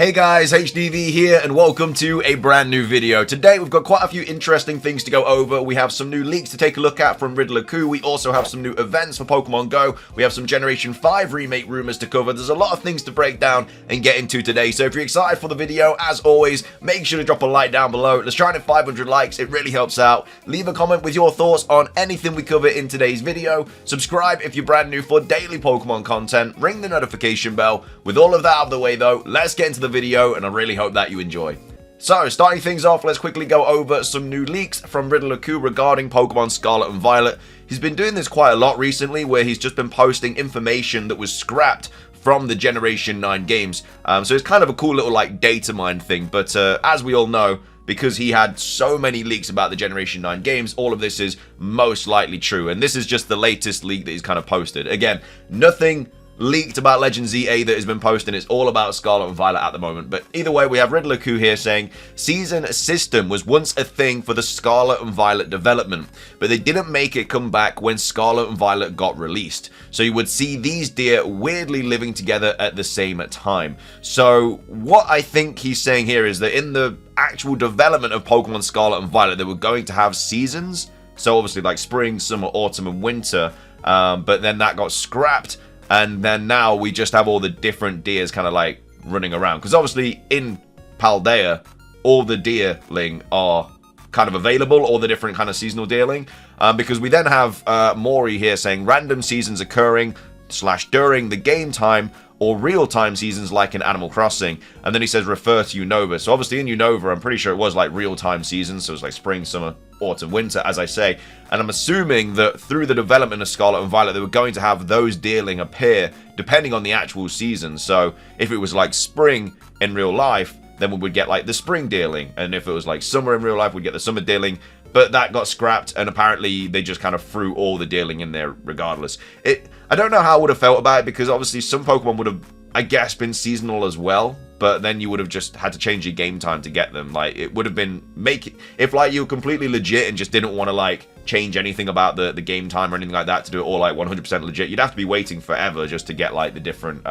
Hey guys, HDvee here and welcome to a brand new video. Today we've got quite a few interesting things to go over. We have some new leaks to take a look at from Riddler-Coup. We also have some new events for Pokemon GO. We have some Generation 5 remake rumors to cover. There's a lot of things to break down and get into today. So if you're excited for the video, as always, make sure to drop a like down below. Let's try and hit 500 likes. It really helps out. Leave a comment with your thoughts on anything we cover in today's video. Subscribe if you're brand new for daily Pokemon content. Ring the notification bell. With all of that out of the way though, let's get into the video, and I really hope that you enjoy. So, starting things off, let's quickly go over some new leaks from Riddler-Coup regarding Pokemon Scarlet and Violet. He's been doing this quite a lot recently, where he's just been posting information that was scrapped from the Generation 9 games. So it's kind of a cool little like data mine thing, but as we all know, because he had so many leaks about the Generation 9 games, all of this is most likely true, and this is just the latest leak that he's kind of posted. Again, nothing leaked about Legend ZA that has been posted. It's all about Scarlet and Violet at the moment. But either way, we have Riddler-Coup here saying season system was once a thing for the Scarlet and Violet development, but they didn't make it come back when Scarlet and Violet got released. So you would see these deer weirdly living together at the same time. So what I think he's saying here is that in the actual development of Pokemon Scarlet and Violet, they were going to have seasons. So obviously like spring, summer, autumn, and winter. But then that got scrapped. And then now we just have all the different deers kind of like running around. Because obviously in Paldea, all the deerling are kind of available, all the different kind of seasonal deerling. Because we then have Maury here saying random seasons occurring / during the game time or real-time seasons like in Animal Crossing. And then he says refer to Unova. So obviously in Unova, I'm pretty sure it was like real-time seasons. So it was like spring, summer, autumn, winter, as I say. And I'm assuming that through the development of Scarlet and Violet, they were going to have those deerling appear depending on the actual season. So if it was like spring in real life, then we would get like the spring deerling. And if it was like summer in real life, we'd get the summer deerling. But that got scrapped, and apparently they just kind of threw all the deerling in there regardless. I don't know how I would have felt about it, because obviously some Pokemon would have, I guess, been seasonal as well. But then you would have just had to change your game time to get them. Like, it would have been if like you were completely legit and just didn't want to like change anything about the game time or anything like that to do it all like 100% legit, you'd have to be waiting forever just to get like the different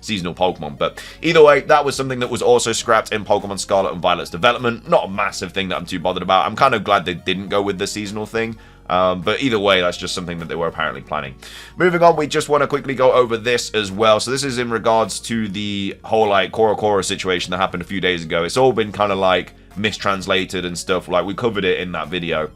seasonal Pokemon. But either way, that was something that was also scrapped in Pokemon Scarlet and Violet's development. Not a massive thing that I'm too bothered about. I'm kind of glad they didn't go with the seasonal thing. But either way, that's just something that they were apparently planning. Moving on, we just want to quickly go over this as well. So this is in regards to the whole like Korokoro situation that happened a few days ago. It's all been kind of like mistranslated and stuff. Like we covered it in that video.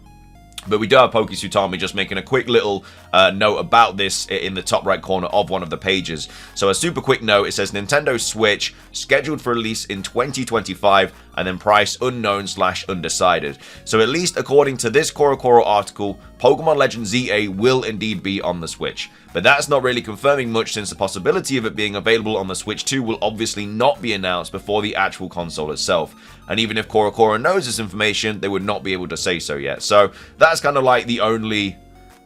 But we do have Pokesutami just making a quick little note about this in the top right corner of one of the pages. So a super quick note, it says Nintendo Switch scheduled for release in 2025 and then price unknown / undecided. So at least according to this Korokoro article, Pokemon Legend ZA will indeed be on the Switch. But that's not really confirming much, since the possibility of it being available on the Switch 2 will obviously not be announced before the actual console itself. And even if Korokoro knows this information, they would not be able to say so yet. So that's kind of like the only...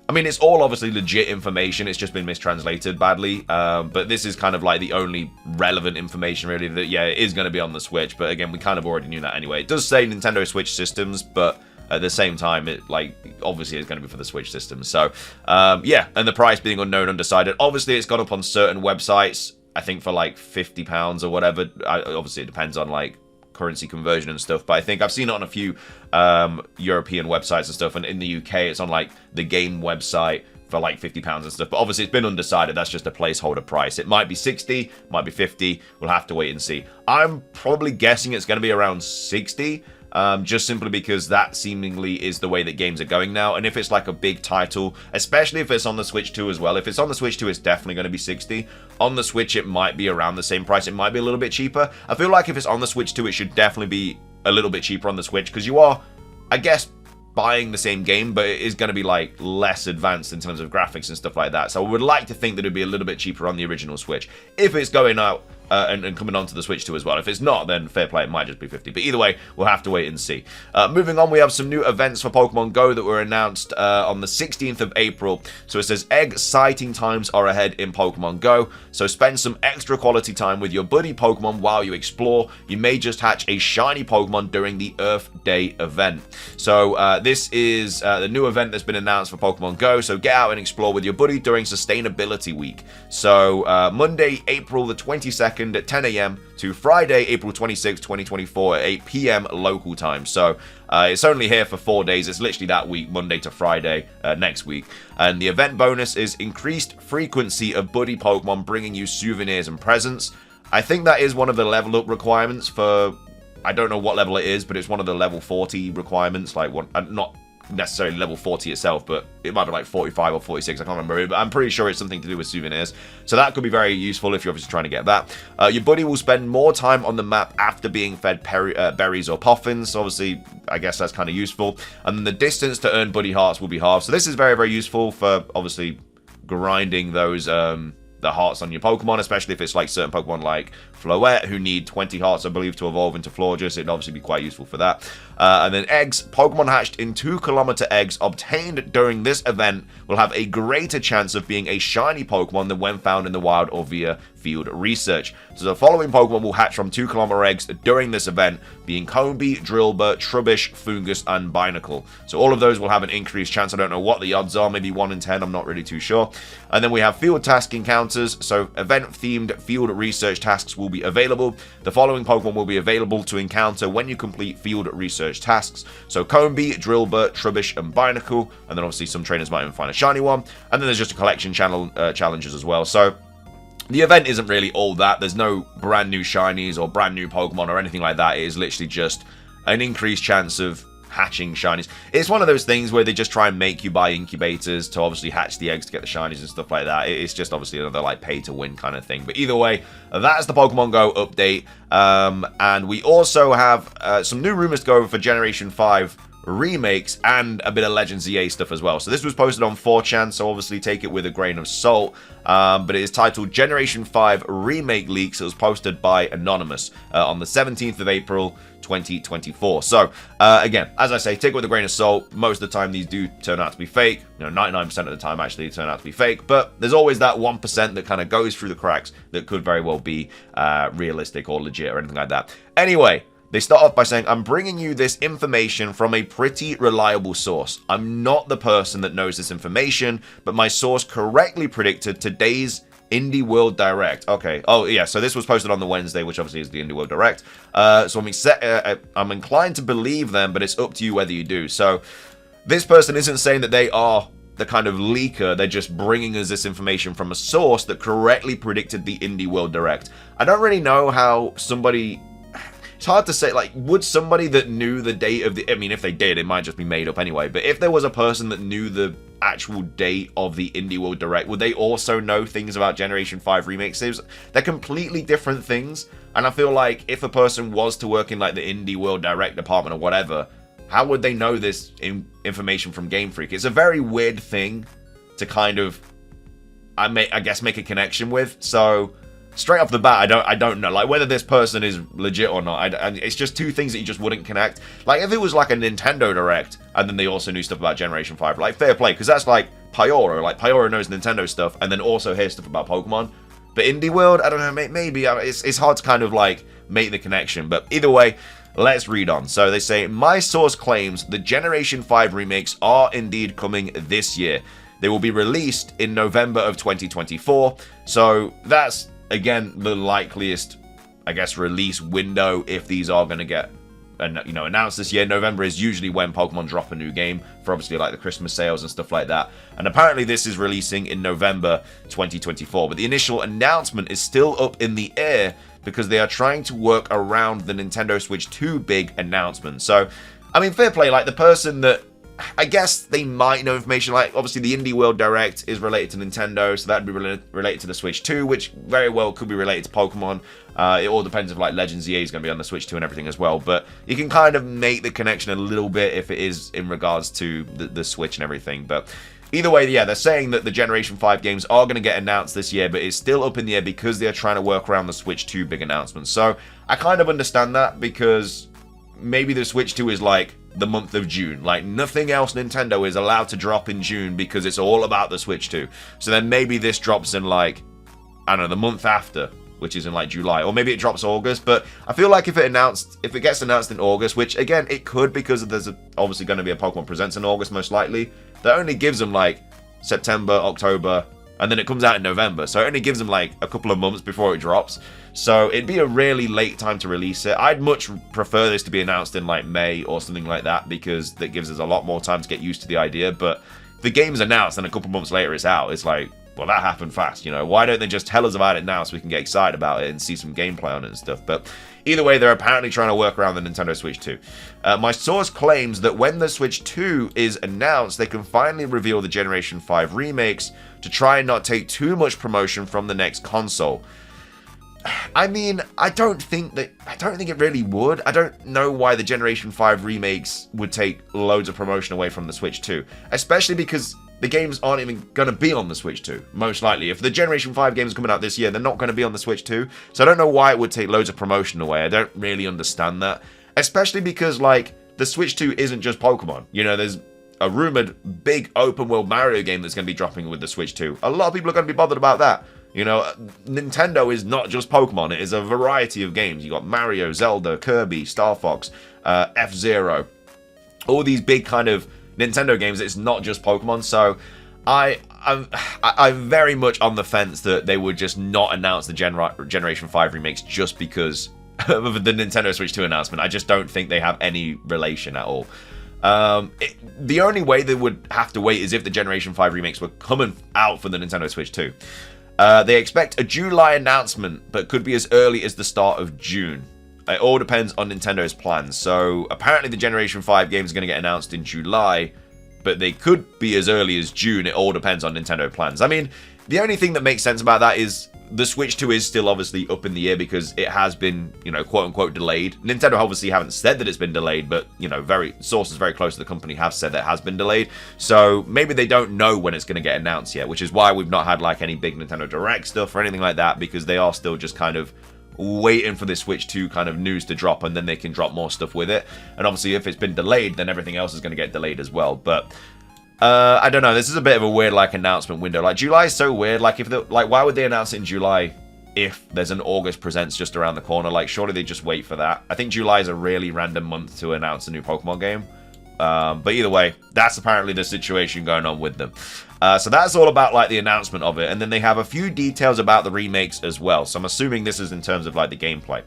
I mean, it's all obviously legit information, it's just been mistranslated badly, but this is kind of like the only relevant information really that, yeah, it is going to be on the Switch, but again, we kind of already knew that anyway. It does say Nintendo Switch systems, but at the same time, it like obviously it's going to be for the Switch system. So, yeah, and the price being unknown, undecided. Obviously, it's gone up on certain websites, I think for like £50 or whatever. Obviously, it depends on like currency conversion and stuff, but I think I've seen it on a few European websites and stuff, and in the UK it's on like the game website for like £50 and stuff, but obviously it's been undecided. That's just a placeholder price. It might be 60, might be 50, we'll have to wait and see. I'm probably guessing it's going to be around 60, just simply because that seemingly is the way that games are going now. And if it's like a big title, especially if it's on the Switch 2 as well, if it's on the Switch 2, it's definitely going to be 60. On the Switch, it might be around the same price. It might be a little bit cheaper. I feel like if it's on the Switch 2, it should definitely be a little bit cheaper on the Switch, because you are, I guess, buying the same game, but it is going to be like less advanced in terms of graphics and stuff like that. So I would like to think that it'd be a little bit cheaper on the original Switch if it's going out and coming onto the Switch 2 as well. If it's not, then fair play, it might just be 50. But either way, we'll have to wait and see. Moving on, we have some new events for Pokemon GO that were announced on the 16th of April. So it says egg sighting times are ahead in Pokemon GO. So spend some extra quality time with your buddy Pokemon while you explore. You may just hatch a shiny Pokemon during the Earth Day event. So this is the new event that's been announced for Pokemon GO. So get out and explore with your buddy during Sustainability Week. So Monday, April the 22nd 22nd at 10 a.m. to Friday, April 26th, 2024 at 8 p.m. local time. So it's only here for 4 days. It's literally that week, Monday to Friday next week. And the event bonus is increased frequency of buddy Pokemon bringing you souvenirs and presents. I think that is one of the level up requirements for, I don't know what level it is, but it's one of the level 40 requirements, like one, not necessarily level 40 itself, but it might be like 45 or 46, I can't remember, but I'm pretty sure it's something to do with souvenirs. So that could be very useful if you're obviously trying to get that. Your buddy will spend more time on the map after being fed berries or puffins, so obviously I guess that's kind of useful. And the distance to earn buddy hearts will be halved, so this is very, very useful for obviously grinding those the hearts on your Pokemon, especially if it's like certain Pokemon like Floette who need 20 hearts, I believe, to evolve into Florges. It'd obviously be quite useful for that. And then eggs. Pokemon hatched in 2-kilometer eggs obtained during this event will have a greater chance of being a shiny Pokemon than when found in the wild or via field research. So the following Pokemon will hatch from 2-kilometer eggs during this event, being Combee, Drillbur, Trubbish, Fungus, and Binacle. So all of those will have an increased chance. I don't know what the odds are, maybe 1 in 10, I'm not really too sure. And then we have field task encounters. So event-themed field research tasks will be available. The following Pokemon will be available to encounter when you complete field research tasks. So Combee, Drillbur, Trubbish, and Binacle. And then obviously some trainers might even find a shiny one. And then there's just a collection challenges as well. So the event isn't really all that. There's no brand new shinies or brand new Pokemon or anything like that. It is literally just an increased chance of hatching shinies. It's one of those things where they just try and make you buy incubators to obviously hatch the eggs to get the shinies and stuff like that. It's just obviously another like pay to win kind of thing. But either way, that's the Pokemon Go update. And we also have some new rumors to go over for Generation 5 remakes and a bit of Legends EA stuff as well. So this was posted on 4chan, so obviously take it with a grain of salt. But it is titled Generation 5 Remake Leaks. It was posted by Anonymous on the 17th of April 2024. So again, as I say, take it with a grain of salt. Most of the time these do turn out to be fake. 99% of the time actually turn out to be fake, but there's always that 1% that kind of goes through the cracks that could very well be realistic or legit or anything like that. Anyway, they start off by saying, I'm bringing you this information from a pretty reliable source. I'm not the person that knows this information, but my source correctly predicted today's Indie World Direct. Okay. Oh, yeah. So this was posted on the Wednesday, which obviously is the Indie World Direct. So I'm inclined to believe them, but it's up to you whether you do. So this person isn't saying that they are the kind of leaker. They're just bringing us this information from a source that correctly predicted the Indie World Direct. I don't really know how somebody... It's hard to say, like, would somebody that knew the date of the... I mean, if they did, it might just be made up anyway. But if there was a person that knew the actual date of the Indie World Direct, would they also know things about Generation 5 remakes? They're completely different things. And I feel like if a person was to work in, like, the Indie World Direct department or whatever, how would they know this information from Game Freak? It's a very weird thing to kind of, I guess, make a connection with. So... straight off the bat, I don't know, like, whether this person is legit or not. It's just two things that you just wouldn't connect. Like, if it was like a Nintendo Direct, and then they also knew stuff about Generation 5, like, fair play, because that's like Pyora. Like, Pyora knows Nintendo stuff, and then also hears stuff about Pokemon. But Indie World, I don't know, maybe, it's hard to kind of, like, make the connection. But either way, let's read on. So they say, my source claims the Generation 5 remakes are indeed coming this year. They will be released in November of 2024. So that's... again, the likeliest, I guess, release window if these are going to get, announced this year. November is usually when Pokemon drop a new game for obviously like the Christmas sales and stuff like that. And apparently this is releasing in November 2024. But the initial announcement is still up in the air because they are trying to work around the Nintendo Switch 2 big announcement. So, I mean, fair play. Like, the person that, I guess they might know information, like, obviously the Indie World Direct is related to Nintendo, so that'd be related to the Switch 2, which very well could be related to Pokemon. It all depends if, like, Legends EA is going to be on the Switch 2 and everything as well, but you can kind of make the connection a little bit if it is in regards to the Switch and everything. But either way, yeah, they're saying that the Generation 5 games are going to get announced this year, but it's still up in the air because they're trying to work around the Switch 2 big announcement. So I kind of understand that, because maybe the Switch 2 is like the month of June. Like, nothing else Nintendo is allowed to drop in June because it's all about the Switch 2. So then maybe this drops in, like, I don't know, the month after, which is in like July, or maybe it drops August. But I feel like if it gets announced in August, which again it could, because there's obviously going to be a Pokemon Presents in August most likely, that only gives them like September, October, and then it comes out in November, so it only gives them like a couple of months before it drops. So it'd be a really late time to release it. I'd much prefer this to be announced in like May or something like that, because that gives us a lot more time to get used to the idea. But if the game's announced and a couple months later it's out, it's like, well, that happened fast, you know. Why don't they just tell us about it now so we can get excited about it and see some gameplay on it and stuff? But either way, they're apparently trying to work around the Nintendo Switch 2. My source claims that when the Switch 2 is announced, they can finally reveal the Generation 5 remakes to try and not take too much promotion from the next console. I mean, I don't think it really would. I don't know why the Generation 5 remakes would take loads of promotion away from the Switch 2, especially because the games aren't even going to be on the Switch 2, most likely. If the Generation 5 games are coming out this year, they're not going to be on the Switch 2. So I don't know why it would take loads of promotion away. I don't really understand that. Especially because, like, the Switch 2 isn't just Pokemon. You know, there's a rumored big open-world Mario game that's going to be dropping with the Switch 2. A lot of people are going to be bothered about that. You know, Nintendo is not just Pokemon. It is a variety of games. You got Mario, Zelda, Kirby, Star Fox, F-Zero. All these big kind of Nintendo games. It's not just Pokemon. So I'm very much on the fence that they would just not announce the Generation 5 remakes just because of the Nintendo Switch 2 announcement. I just don't think they have any relation at all. The only way they would have to wait is if the Generation 5 remakes were coming out for the Nintendo Switch 2. They expect a July announcement, but could be as early as the start of June. It all depends on Nintendo's plans. So apparently the Generation 5 games are going to get announced in July, but they could be as early as June. It all depends on Nintendo plans. I mean, the only thing that makes sense about that is the Switch 2 is still obviously up in the air because it has been, you know, quote-unquote delayed. Nintendo obviously haven't said that it's been delayed, but, you know, sources very close to the company have said that it has been delayed. So maybe they don't know when it's going to get announced yet, which is why we've not had, like, any big Nintendo Direct stuff or anything like that, because they are still just kind of waiting for the Switch 2 kind of news to drop, and then they can drop more stuff with it. And obviously, if it's been delayed, then everything else is going to get delayed as well. But I don't know. This is a bit of a weird, like, announcement window. Like, July is so weird. Like, why would they announce it in July if there's an August Presents just around the corner? Like, surely they just wait for that. I think July is a really random month to announce a new Pokemon game. But either way, that's apparently the situation going on with them. So that's all about, like, the announcement of it. And then they have a few details about the remakes as well. So I'm assuming this is in terms of, like, the gameplay.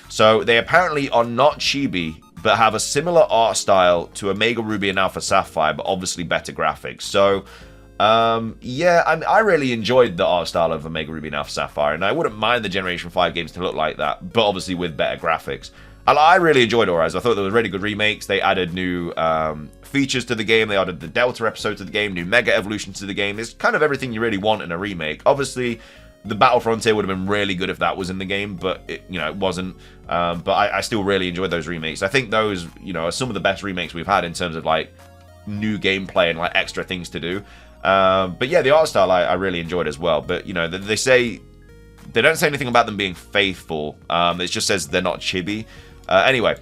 So they apparently are not chibi, but have a similar art style to Omega Ruby and Alpha Sapphire, but obviously better graphics. So, yeah, I really enjoyed the art style of Omega Ruby and Alpha Sapphire, and I wouldn't mind the Generation 5 games to look like that, but obviously with better graphics. I really enjoyed Orise. I thought they were really good remakes. They added new features to the game. They added the Delta episode to the game, new Mega Evolution to the game. It's kind of everything you really want in a remake. Obviously, the Battle Frontier would have been really good if that was in the game, but it wasn't. But I still really enjoyed those remakes. I think those, are some of the best remakes we've had in terms of, like, new gameplay and, like, extra things to do. But yeah, the art style I really enjoyed as well. But, they don't say anything about them being faithful. It just says they're not chibi. Anyway,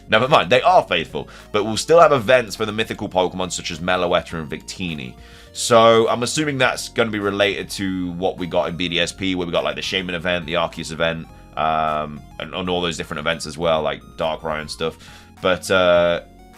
never mind. They are faithful, but we'll still have events for the mythical Pokemon such as Meloetta and Victini. So I'm assuming that's going to be related to what we got in BDSP, where we got, like, the Shaman event, the Arceus event, and all those different events as well, like Darkrai and stuff. But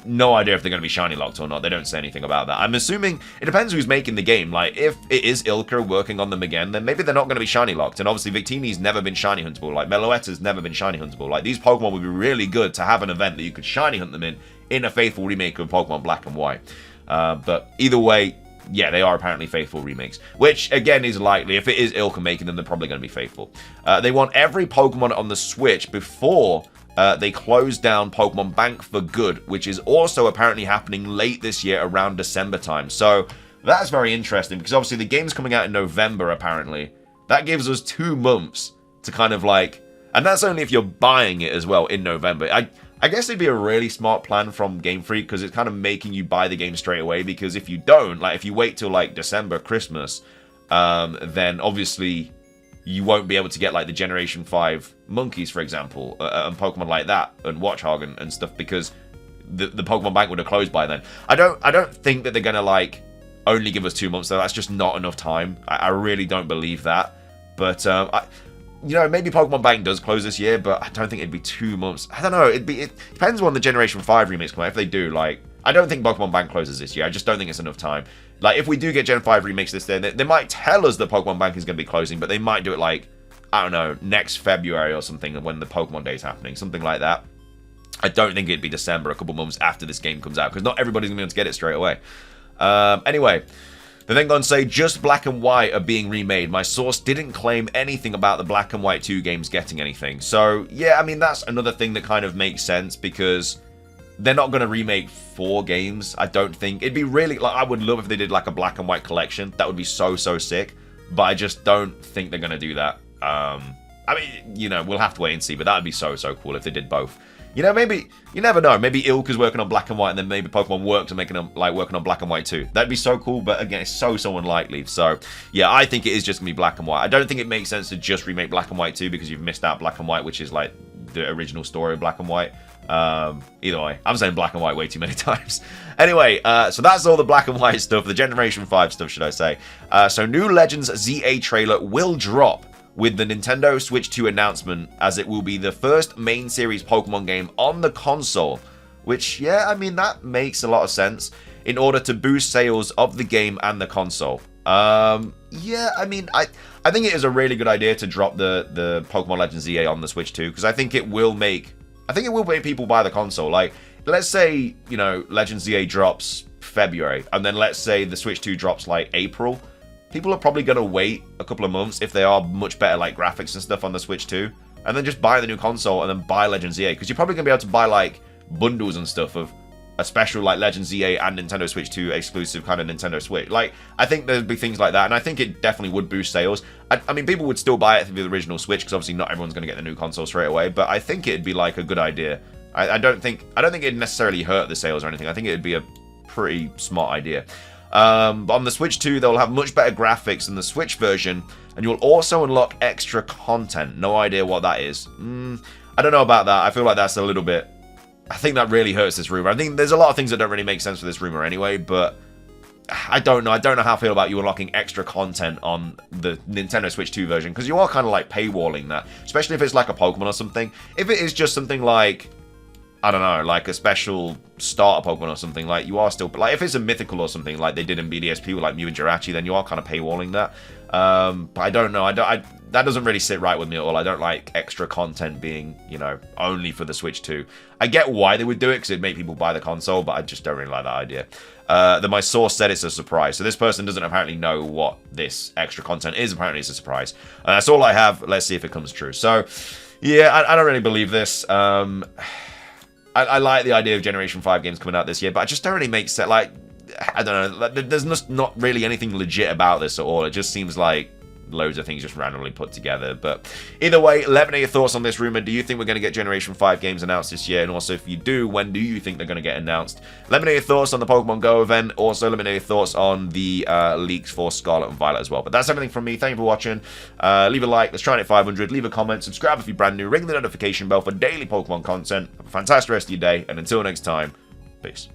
no idea if they're going to be shiny locked or not. They don't say anything about that. I'm assuming it depends who's making the game. Like, if it is Ilka working on them again, then maybe they're not going to be shiny locked. And obviously, Victini's never been shiny huntable. Like, Meloetta's never been shiny huntable. Like, these Pokemon would be really good to have an event that you could shiny hunt them in a faithful remake of Pokemon Black and White. But either way, yeah, they are apparently faithful remakes, which again is likely. If it is Ilka making them, they're probably going to be faithful. They want every Pokemon on the Switch before they close down Pokemon Bank for good, which is also apparently happening late this year around December time. So that's very interesting because obviously the game's coming out in November apparently. That gives us 2 months to kind of like, and that's only if you're buying it as well in November. I guess it'd be a really smart plan from Game Freak because it's kind of making you buy the game straight away, because if you don't, like if you wait till like December, Christmas, then obviously you won't be able to get like the Generation 5 monkeys, for example, and Pokemon like that, and Watchog and stuff, because the Pokemon Bank would have closed by then. I don't think that they're gonna like only give us 2 months though. That's just not enough time. I really don't believe that. But maybe Pokemon Bank does close this year, but I don't think it'd be 2 months. I don't know. It depends when the Generation 5 remakes come out. If they do, like, I don't think Pokemon Bank closes this year. I just don't think it's enough time. Like, if we do get Gen 5 remakes this year, they might tell us that Pokemon Bank is going to be closing, but they might do it, like, I don't know, next February or something when the Pokemon Day is happening. Something like that. I don't think it'd be December, a couple months after this game comes out, because not everybody's going to be able to get it straight away. Anyway, they then go and say, just Black and White are being remade. My source didn't claim anything about the Black and White 2 games getting anything. So, yeah, I mean, that's another thing that kind of makes sense, because they're not going to remake 4 games, I don't think. It'd be really, like, I would love if they did, like, a Black and White collection. That would be so, so sick. But I just don't think they're going to do that. I mean, you know, we'll have to wait and see, but that would be so, so cool if they did both. You know, maybe, you never know, maybe Ilka's working on Black and White, and then maybe Pokemon works on making them, like, working on Black and White too. That'd be so cool, but again, it's so, so unlikely. So, yeah, I think it is just going to be Black and White. I don't think it makes sense to just remake Black and White 2, because you've missed out Black and White, which is, like, the original story of Black and White. Either way, I'm saying Black and White way too many times. Anyway, so that's all the Black and White stuff, the Generation 5 stuff, should I say. So, new Legends ZA trailer will drop with the Nintendo Switch 2 announcement, as it will be the first main series Pokemon game on the console. Which, yeah, I mean, that makes a lot of sense in order to boost sales of the game and the console. Yeah, I mean, I think it is a really good idea to drop the Pokemon Legends ZA on the Switch 2, because I think it will make people buy the console. Like, let's say, you know, Legends ZA drops February, and then let's say the Switch 2 drops, like, April. People are probably going to wait a couple of months if they are much better, like, graphics and stuff on the Switch 2, and then just buy the new console and then buy Legends ZA, because you're probably going to be able to buy, like, bundles and stuff of a special, like, Legends ZA and Nintendo Switch 2 exclusive kind of Nintendo Switch. Like, I think there'd be things like that, and I think it definitely would boost sales. I mean, people would still buy it through the original Switch, because obviously not everyone's going to get the new console straight away, but I think it'd be, like, a good idea. I don't think it'd necessarily hurt the sales or anything. I think it'd be a pretty smart idea. But on the Switch 2, they'll have much better graphics than the Switch version, and you'll also unlock extra content. No idea what that is. I don't know about that. I feel like that's a little bit... I think that really hurts this rumor. I think there's a lot of things that don't really make sense for this rumor anyway, but I don't know. I don't know how I feel about you unlocking extra content on the Nintendo Switch 2 version, because you are kind of like paywalling that, especially if it's like a Pokemon or something. If it is just something like, I don't know, like a special starter Pokemon or something, like, you are still, like, if it's a mythical or something like they did in BDSP with, like, Mew and Jirachi, then you are kind of paywalling that. But I don't know. That doesn't really sit right with me at all. I don't like extra content being, you know, only for the Switch 2. I get why they would do it, because it'd make people buy the console, but I just don't really like that idea. Then my source said it's a surprise. So this person doesn't apparently know what this extra content is. Apparently it's a surprise. And that's all I have. Let's see if it comes true. So, yeah, I don't really believe this. I like the idea of Generation 5 games coming out this year, but I just don't really make sense. Like, I don't know. Like, there's just not really anything legit about this at all. It just seems like loads of things just randomly put together. But either way, let me know your thoughts on this rumor. Do you think we're going to get Generation 5 games announced this year? And also, if you do, when do you think they're going to get announced? Let me know your thoughts on the Pokemon GO event. Also, let me know your thoughts on the leaks for Scarlet and Violet as well. But that's everything from me. Thank you for watching. Leave a like. Let's try and hit 500. Leave a comment. Subscribe if you're brand new. Ring the notification bell for daily Pokemon content. Have a fantastic rest of your day. And until next time, peace.